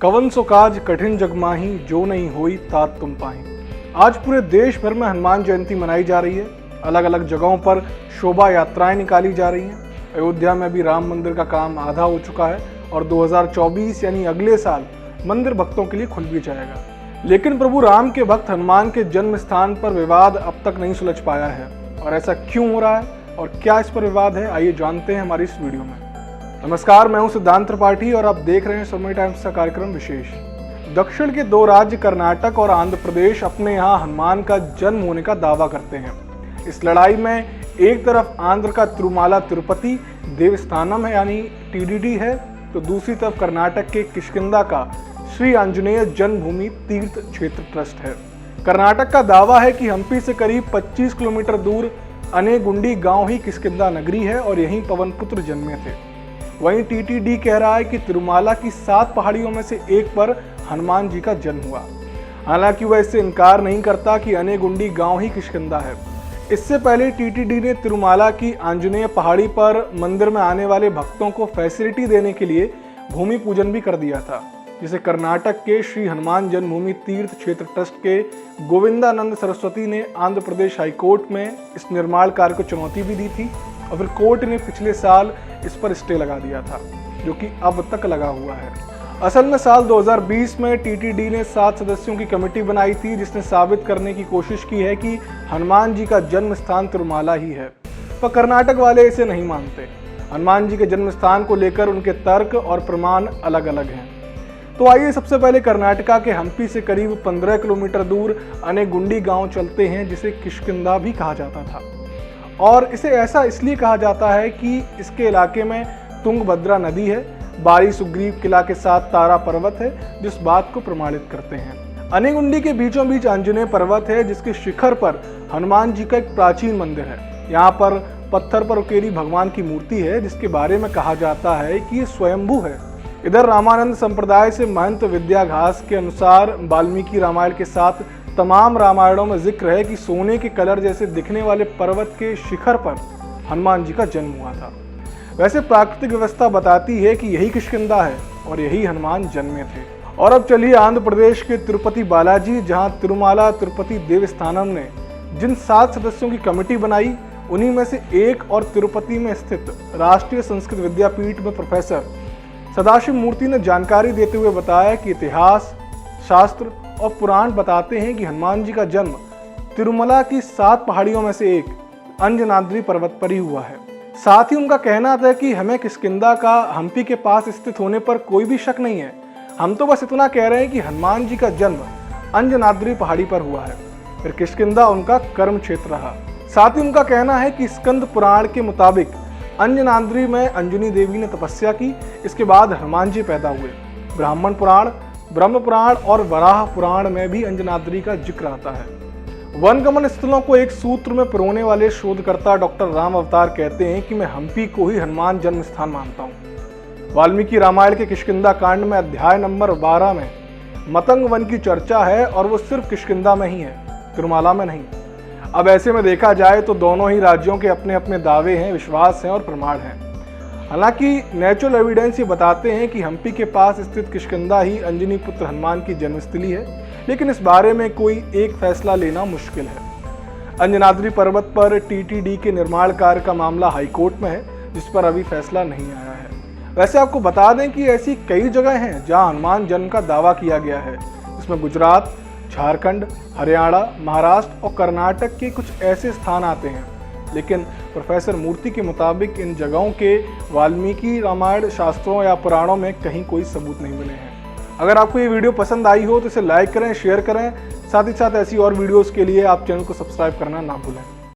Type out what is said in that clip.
कवन सो काज कठिन जग माही, जो नहीं होई तात तुम पाही। आज पूरे देश भर में हनुमान जयंती मनाई जा रही है। अलग अलग जगहों पर शोभा यात्राएं निकाली जा रही हैं। अयोध्या में भी राम मंदिर का काम आधा हो चुका है और 2024 यानी अगले साल मंदिर भक्तों के लिए खुल भी जाएगा। लेकिन प्रभु राम के भक्त हनुमान के जन्म स्थान पर विवाद अब तक नहीं सुलझ पाया है। और ऐसा क्यों हो रहा है और क्या इस पर विवाद है, आइए जानते हैं हमारी इस वीडियो में। नमस्कार, मैं हूं सिद्धांत त्रिपाठी और आप देख रहे हैं समय टाइम्स का कार्यक्रम विशेष। दक्षिण के दो राज्य कर्नाटक और आंध्र प्रदेश अपने यहाँ हनुमान का जन्म होने का दावा करते हैं। इस लड़ाई में एक तरफ आंध्र का तिरुमाला तिरुपति देवस्थानम है यानी TDD है, तो दूसरी तरफ कर्नाटक के किष्किंधा का श्री आंजनेय जन्मभूमि तीर्थ क्षेत्र ट्रस्ट है। कर्नाटक का दावा है कि हम्पी से करीब 25 किलोमीटर दूर अनेगुंडी गांव ही किष्किंधा नगरी है और यहीं पवन पुत्र जन्मे थे। वहीं TTD कह रहा है कि तिरुमाला की 7 पहाड़ियों में से एक पर हनुमान जी का जन्म हुआ। हालांकि वह इससे इनकार नहीं करता कि अनेगुंडी गांव ही किष्किंधा है। इससे पहले TTD ने तिरुमाला की आंजनेय पहाड़ी पर मंदिर में आने वाले भक्तों को फैसिलिटी देने के लिए भूमि पूजन भी कर दिया था, जिसे कर्नाटक के श्री हनुमान जन्मभूमि तीर्थ क्षेत्र ट्रस्ट के गोविंदानंद सरस्वती ने आंध्र प्रदेश हाईकोर्ट में इस निर्माण कार्य को चुनौती भी दी थी और फिर कोर्ट ने पिछले साल इस पर स्टे लगा दिया था, जो कि अब तक लगा हुआ है। असल में साल 2020 में TTD ने 7 सदस्यों की कमेटी बनाई थी, जिसने साबित करने की कोशिश की है कि हनुमान जी का जन्म स्थान तिरुमाला ही है, पर कर्नाटक वाले इसे नहीं मानते। हनुमान जी के जन्म स्थान को लेकर उनके तर्क और प्रमाण अलग अलग हैं। तो आइए सबसे पहले कर्नाटका के हम्पी से करीब 15 किलोमीटर दूर अनेगुंडी गांव चलते हैं, जिसे किष्किंधा भी कहा जाता था। और इसे ऐसा इसलिए कहा जाता है कि इसके इलाके में तुंगभद्रा नदी है, बारी सुग्रीव किला के साथ तारा पर्वत है, जिस बात को प्रमाणित करते हैं। अनेगुंडी के बीचों बीच आंजनेय पर्वत है, जिसके शिखर पर हनुमान जी का एक प्राचीन मंदिर है। यहाँ पर पत्थर पर उकेरी भगवान की मूर्ति है, जिसके बारे में कहा जाता है कि ये स्वयंभू है। इधर रामानंद संप्रदाय से महंत विद्याघास के अनुसार वाल्मीकि रामायण के साथ तमाम रामायणों में जिक्र है कि सोने के कलर जैसे दिखने वाले पर्वत के शिखर पर हनुमान जी का जन्म हुआ था। वैसे प्राकृतिक व्यवस्था बताती है कि यही किष्किंधा है और यही हनुमान जन्मे थे। और अब चलिए आंध्र प्रदेश के तिरुपति बालाजी, जहां तिरुमाला तिरुपति देवस्थानम ने जिन 7 सदस्यों की कमेटी बनाई, उन्हीं में से एक और तिरुपति में स्थित राष्ट्रीय संस्कृत विद्यापीठ में प्रोफेसर सदाशिव मूर्ति ने जानकारी देते हुए बताया कि इतिहास, शास्त्र और पुराण बताते हैं कि हनुमान जी का जन्म तिरुमला की 7 पहाड़ियों में से एक अंजनाद्री पर्वत पर ही हुआ है। साथ ही उनका कहना था कि हमें किष्किंधा का हम्पी के पास स्थित होने पर कोई भी शक नहीं है। हम तो बस इतना कह रहे हैं कि हनुमान जी का जन्म अंजनाद्री पहाड़ी पर हुआ है, फिर किष्किंधा उनका कर्म क्षेत्र रहा। साथ ही उनका कहना है कि स्कंद पुराण के मुताबिक अंजनाद्री में अंजनी देवी ने तपस्या की, इसके बाद हनुमान जी पैदा हुए। ब्राह्मण पुराण, ब्रह्म पुराण और वराह पुराण में भी अंजनाद्री का जिक्र आता है। वनगमन स्थलों को एक सूत्र में पिरोने वाले शोधकर्ता डॉक्टर राम अवतार कहते हैं कि मैं हम्पी को ही हनुमान जन्म स्थान मानता हूँ। वाल्मीकि रामायण के किष्किंधा कांड में अध्याय नंबर 12 में मतंग वन की चर्चा है और वो सिर्फ किष्किंधा में ही है, तिरुमाला में नहीं। अब ऐसे में देखा जाए तो दोनों ही राज्यों के अपने अपने दावे हैं, विश्वास हैं और प्रमाण हैं। हालांकि नेचुरल एविडेंस ये बताते हैं कि हम्पी के पास स्थित किष्किंधा ही अंजनी पुत्र हनुमान की जन्मस्थली है, लेकिन इस बारे में कोई एक फैसला लेना मुश्किल है। अंजनाद्री पर्वत पर TTD के निर्माण कार्य का मामला हाईकोर्ट में है, जिस पर अभी फैसला नहीं आया है। वैसे आपको बता दें कि ऐसी कई जगह हैं जहां हनुमान जन्म का दावा किया गया है, जिसमें गुजरात, झारखंड, हरियाणा, महाराष्ट्र और कर्नाटक के कुछ ऐसे स्थान आते हैं। लेकिन प्रोफेसर मूर्ति के मुताबिक इन जगहों के वाल्मीकि रामायण शास्त्रों या पुराणों में कहीं कोई सबूत नहीं मिले हैं। अगर आपको ये वीडियो पसंद आई हो तो इसे लाइक करें, शेयर करें। साथ ही साथ ऐसी और वीडियोस के लिए आप चैनल को सब्सक्राइब करना ना भूलें।